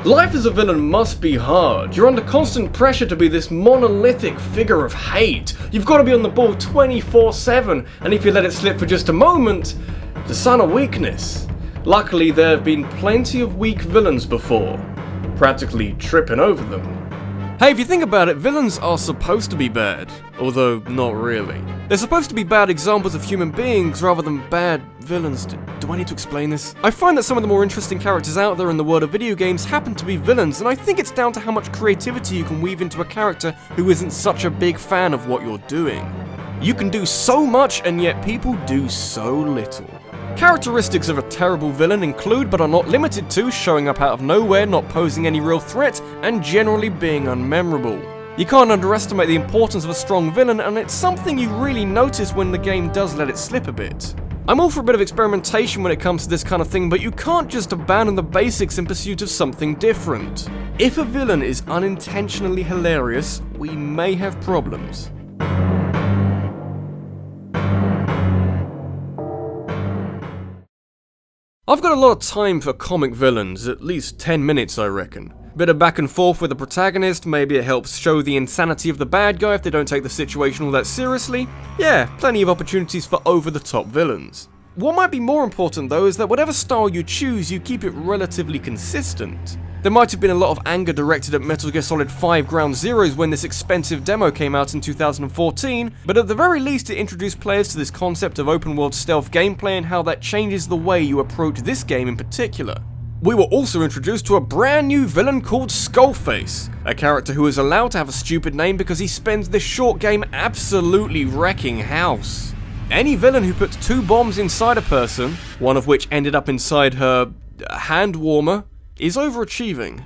Life as a villain must be hard. You're under constant pressure to be this monolithic figure of hate. You've got to be on the ball 24/7, and if you let it slip for just a moment, it's a sign of weakness. Luckily, there have been plenty of weak villains before, practically tripping over them. Hey, if you think about it, villains are supposed to be bad, although not really. They're supposed to be bad examples of human beings rather than bad villains. Do I need to explain this? I find that some of the more interesting characters out there in the world of video games happen to be villains, and I think it's down to how much creativity you can weave into a character who isn't such a big fan of what you're doing. You can do so much, and yet people do so little. Characteristics of a terrible villain include, but are not limited to, showing up out of nowhere, not posing any real threat, and generally being unmemorable. You can't underestimate the importance of a strong villain, and it's something you really notice when the game does let it slip a bit. I'm all for a bit of experimentation when it comes to this kind of thing, but you can't just abandon the basics in pursuit of something different. If a villain is unintentionally hilarious, we may have problems. I've got a lot of time for comic villains, at least 10 minutes I reckon. Bit of back and forth with the protagonist, maybe it helps show the insanity of the bad guy if they don't take the situation all that seriously. Yeah, plenty of opportunities for over-the-top villains. What might be more important though is that whatever style you choose, you keep it relatively consistent. There might have been a lot of anger directed at Metal Gear Solid 5 Ground Zeroes when this expensive demo came out in 2014, but at the very least it introduced players to this concept of open world stealth gameplay and how that changes the way you approach this game in particular. We were also introduced to a brand new villain called Skullface, a character who is allowed to have a stupid name because he spends this short game absolutely wrecking house. Any villain who puts 2 bombs inside a person, one of which ended up inside her hand warmer, is overachieving.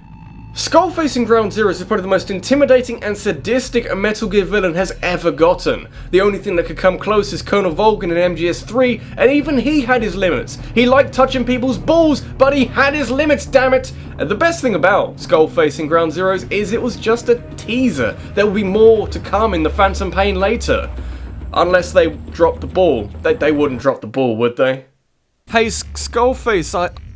Skullface in Ground Zeroes is probably the most intimidating and sadistic a Metal Gear villain has ever gotten. The only thing that could come close is Colonel Volgin in MGS3, and even he had his limits. He liked touching people's balls, but he had his limits, damn it! And the best thing about Skullface in Ground Zeroes is it was just a teaser. There will be more to come in the Phantom Pain later. Unless they drop the ball. They wouldn't drop the ball, would they? Hey, Skullface,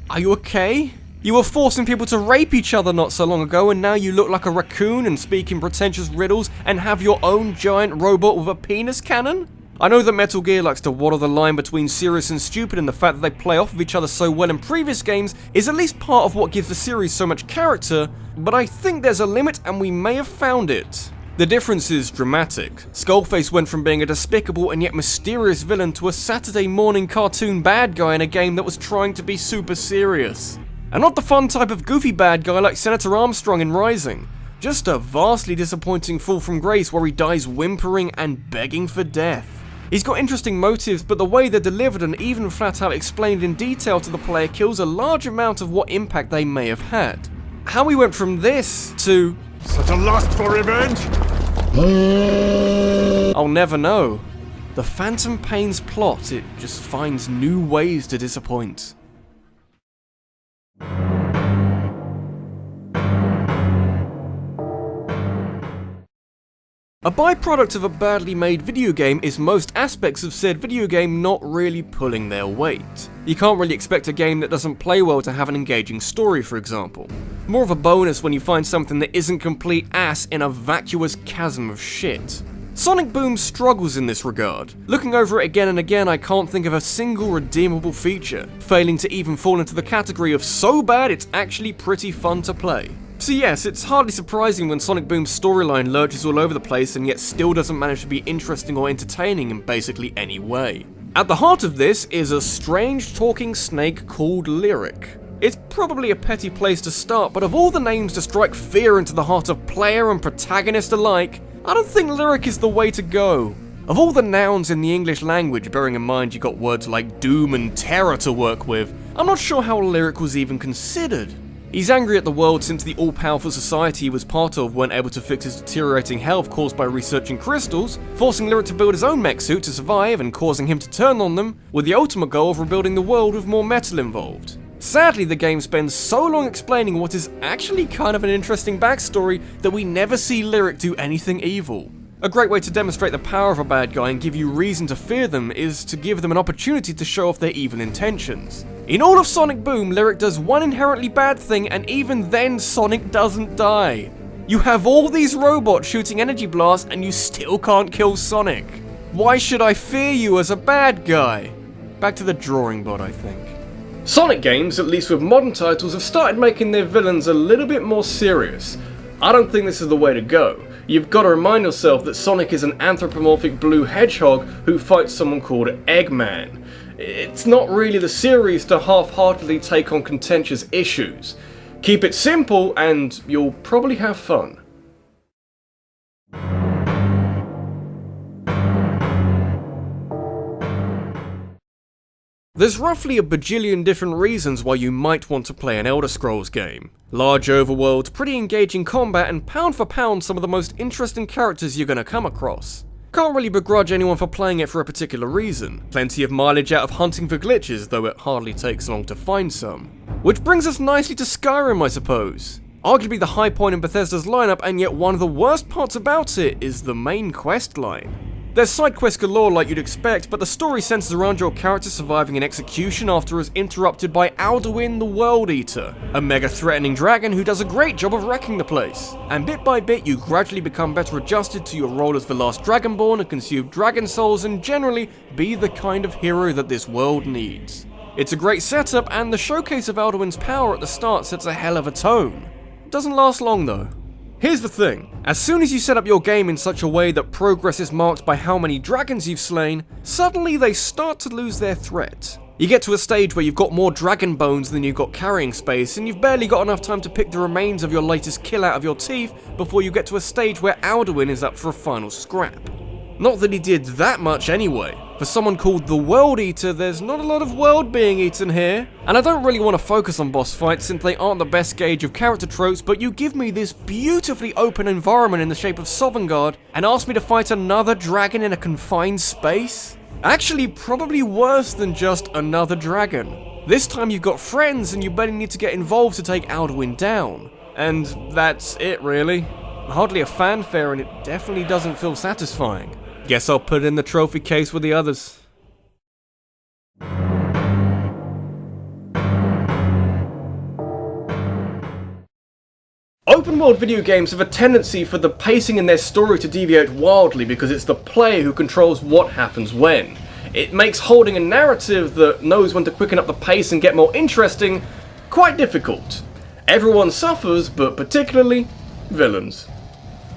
are you okay? You were forcing people to rape each other not so long ago, and now you look like a raccoon and speak in pretentious riddles and have your own giant robot with a penis cannon? I know that Metal Gear likes to waddle the line between serious and stupid, and the fact that they play off of each other so well in previous games is at least part of what gives the series so much character, but I think there's a limit and we may have found it. The difference is dramatic. Skullface went from being a despicable and yet mysterious villain to a Saturday morning cartoon bad guy in a game that was trying to be super serious. And not the fun type of goofy bad guy like Senator Armstrong in Rising. Just a vastly disappointing fall from grace where he dies whimpering and begging for death. He's got interesting motives, but the way they're delivered and even flat out explained in detail to the player kills a large amount of what impact they may have had. How we went from this to such a lust for revenge? I'll never know. The Phantom Pain's plot, it just finds new ways to disappoint. A byproduct of a badly made video game is most aspects of said video game not really pulling their weight. You can't really expect a game that doesn't play well to have an engaging story, for example. More of a bonus when you find something that isn't complete ass in a vacuous chasm of shit. Sonic Boom struggles in this regard. Looking over it again and again, I can't think of a single redeemable feature, failing to even fall into the category of so bad it's actually pretty fun to play. So yes, it's hardly surprising when Sonic Boom's storyline lurches all over the place and yet still doesn't manage to be interesting or entertaining in basically any way. At the heart of this is a strange talking snake called Lyric. It's probably a petty place to start, but of all the names to strike fear into the heart of player and protagonist alike, I don't think Lyric is the way to go. Of all the nouns in the English language, bearing in mind you got words like doom and terror to work with, I'm not sure how Lyric was even considered. He's angry at the world since the all-powerful society he was part of weren't able to fix his deteriorating health caused by researching crystals, forcing Lyric to build his own mech suit to survive and causing him to turn on them, with the ultimate goal of rebuilding the world with more metal involved. Sadly, the game spends so long explaining what is actually kind of an interesting backstory that we never see Lyric do anything evil. A great way to demonstrate the power of a bad guy and give you reason to fear them is to give them an opportunity to show off their evil intentions. In all of Sonic Boom, Lyric does one inherently bad thing, and even then Sonic doesn't die. You have all these robots shooting energy blasts and you still can't kill Sonic. Why should I fear you as a bad guy? Back to the drawing board, I think. Sonic games, at least with modern titles, have started making their villains a little bit more serious. I don't think this is the way to go. You've got to remind yourself that Sonic is an anthropomorphic blue hedgehog who fights someone called Eggman. It's not really the series to half-heartedly take on contentious issues. Keep it simple and you'll probably have fun. There's roughly a bajillion different reasons why you might want to play an Elder Scrolls game. Large overworld, pretty engaging combat, and pound for pound some of the most interesting characters you're gonna come across. Can't really begrudge anyone for playing it for a particular reason. Plenty of mileage out of hunting for glitches, though it hardly takes long to find some. Which brings us nicely to Skyrim, I suppose. Arguably the high point in Bethesda's lineup, and yet one of the worst parts about it is the main quest line. There's side quest galore like you'd expect, but the story centers around your character surviving an execution after it's interrupted by Alduin the World Eater, a mega threatening dragon who does a great job of wrecking the place. And bit by bit you gradually become better adjusted to your role as the last Dragonborn and consume dragon souls and generally be the kind of hero that this world needs. It's a great setup, and the showcase of Alduin's power at the start sets a hell of a tone. Doesn't last long though. Here's the thing, as soon as you set up your game in such a way that progress is marked by how many dragons you've slain, suddenly they start to lose their threat. You get to a stage where you've got more dragon bones than you've got carrying space, and you've barely got enough time to pick the remains of your latest kill out of your teeth before you get to a stage where Alduin is up for a final scrap. Not that he did that much anyway. For someone called the World Eater, there's not a lot of world being eaten here. And I don't really want to focus on boss fights since they aren't the best gauge of character tropes, but you give me this beautifully open environment in the shape of Sovngarde and ask me to fight another dragon in a confined space? Actually, probably worse than just another dragon. This time you've got friends and you barely need to get involved to take Alduin down. And that's it really. Hardly a fanfare, and it definitely doesn't feel satisfying. Guess I'll put it in the trophy case with the others. Open world video games have a tendency for the pacing in their story to deviate wildly because it's the player who controls what happens when. It makes holding a narrative that knows when to quicken up the pace and get more interesting quite difficult. Everyone suffers, but particularly villains.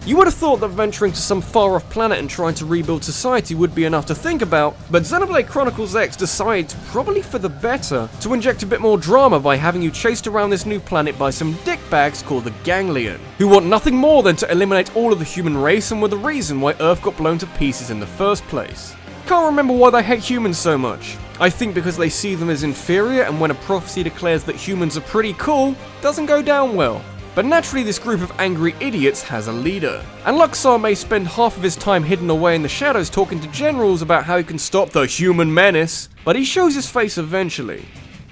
You would have thought that venturing to some far-off planet and trying to rebuild society would be enough to think about, but Xenoblade Chronicles X decides, probably for the better, to inject a bit more drama by having you chased around this new planet by some dickbags called the Ganglion, who want nothing more than to eliminate all of the human race and were the reason why Earth got blown to pieces in the first place. Can't remember why they hate humans so much. I think because they see them as inferior, and when a prophecy declares that humans are pretty cool, doesn't go down well. But naturally this group of angry idiots has a leader, and Luxar may spend half of his time hidden away in the shadows talking to generals about how he can stop the human menace, but he shows his face eventually.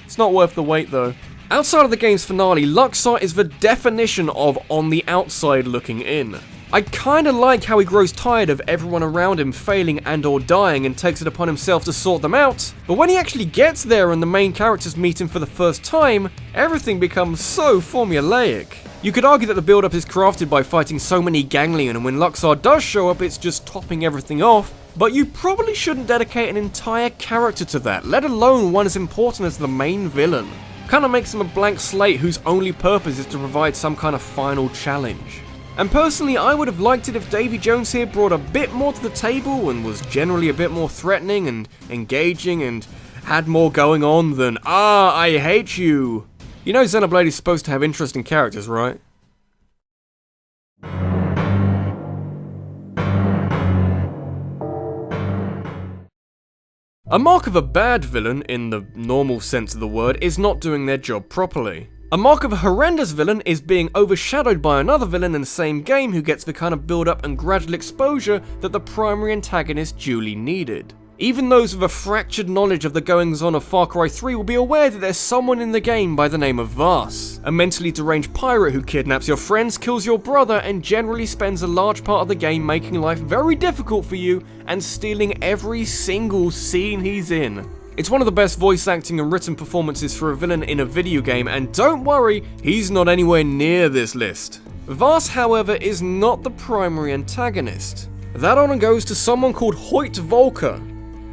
It's not worth the wait though. Outside of the game's finale, Luxar is the definition of on the outside looking in. I kinda like how he grows tired of everyone around him failing and or dying and takes it upon himself to sort them out, but when he actually gets there and the main characters meet him for the first time, everything becomes so formulaic. You could argue that the build-up is crafted by fighting so many Ganglion, and when Luxar does show up it's just topping everything off, but you probably shouldn't dedicate an entire character to that, let alone one as important as the main villain. Kinda makes him a blank slate whose only purpose is to provide some kind of final challenge. And personally, I would have liked it if Davy Jones here brought a bit more to the table and was generally a bit more threatening and engaging and had more going on than, I hate you. You know Xenoblade is supposed to have interesting characters, right? A mark of a bad villain, in the normal sense of the word, is not doing their job properly. A mark of a horrendous villain is being overshadowed by another villain in the same game who gets the kind of build-up and gradual exposure that the primary antagonist duly needed. Even those with a fractured knowledge of the goings-on of Far Cry 3 will be aware that there's someone in the game by the name of Vaas, a mentally deranged pirate who kidnaps your friends, kills your brother, and generally spends a large part of the game making life very difficult for you and stealing every single scene he's in. It's one of the best voice acting and written performances for a villain in a video game, and don't worry, he's not anywhere near this list. Vaas, however, is not the primary antagonist. That honor goes to someone called Hoyt Volker,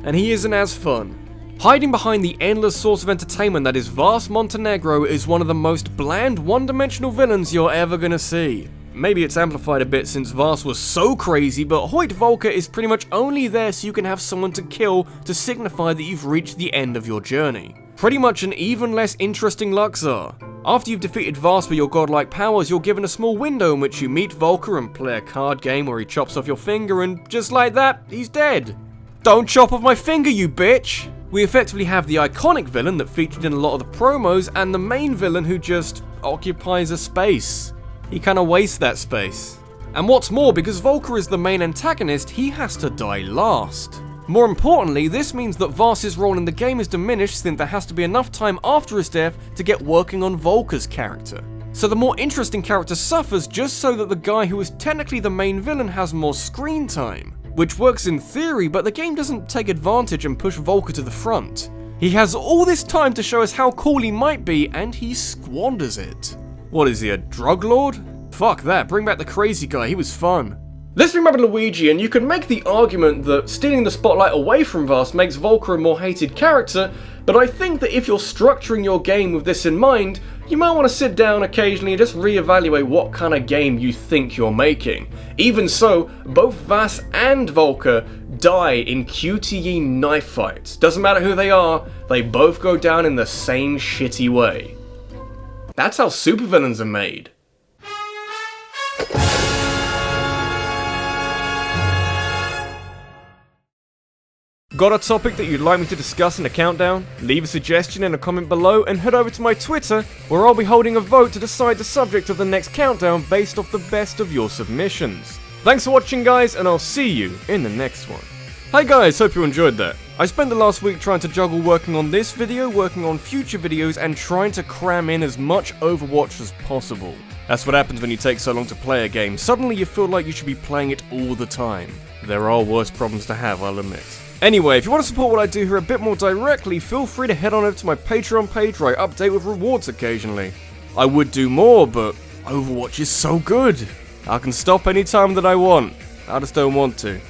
and he isn't as fun. Hiding behind the endless source of entertainment that is Vaas Montenegro is one of the most bland, one-dimensional villains you're ever gonna see. Maybe it's amplified a bit since Vaas was so crazy, but Hoyt Volker is pretty much only there so you can have someone to kill to signify that you've reached the end of your journey. Pretty much an even less interesting Luxor. After you've defeated Vaas with your godlike powers, you're given a small window in which you meet Volker and play a card game where he chops off your finger, and just like that, he's dead. Don't chop off my finger, you bitch! We effectively have the iconic villain that featured in a lot of the promos, and the main villain who just occupies a space. He kinda wastes that space. And what's more, because Volker is the main antagonist, he has to die last. More importantly, this means that Vaas's role in the game is diminished since there has to be enough time after his death to get working on Volker's character. So the more interesting character suffers just so that the guy who is technically the main villain has more screen time. Which works in theory, but the game doesn't take advantage and push Volker to the front. He has all this time to show us how cool he might be, and he squanders it. What is he, a drug lord? Fuck that, bring back the crazy guy, he was fun. Let's bring RabbidLuigi, and you can make the argument that stealing the spotlight away from Vaas makes Volker a more hated character, but I think that if you're structuring your game with this in mind, you might want to sit down occasionally and just reevaluate what kind of game you think you're making. Even so, both Vaas and Volker die in QTE knife fights. Doesn't matter who they are, they both go down in the same shitty way. That's how supervillains are made. Got a topic that you'd like me to discuss in a countdown? Leave a suggestion in a comment below and head over to my Twitter, where I'll be holding a vote to decide the subject of the next countdown based off the best of your submissions. Thanks for watching, guys, and I'll see you in the next one. Hi guys, hope you enjoyed that. I spent the last week trying to juggle working on this video, working on future videos, and trying to cram in as much Overwatch as possible. That's what happens when you take so long to play a game. Suddenly you feel like you should be playing it all the time. There are worse problems to have, I'll admit. Anyway, if you want to support what I do here a bit more directly, feel free to head on over to my Patreon page where I update with rewards occasionally. I would do more, but Overwatch is so good. I can stop anytime that I want. I just don't want to.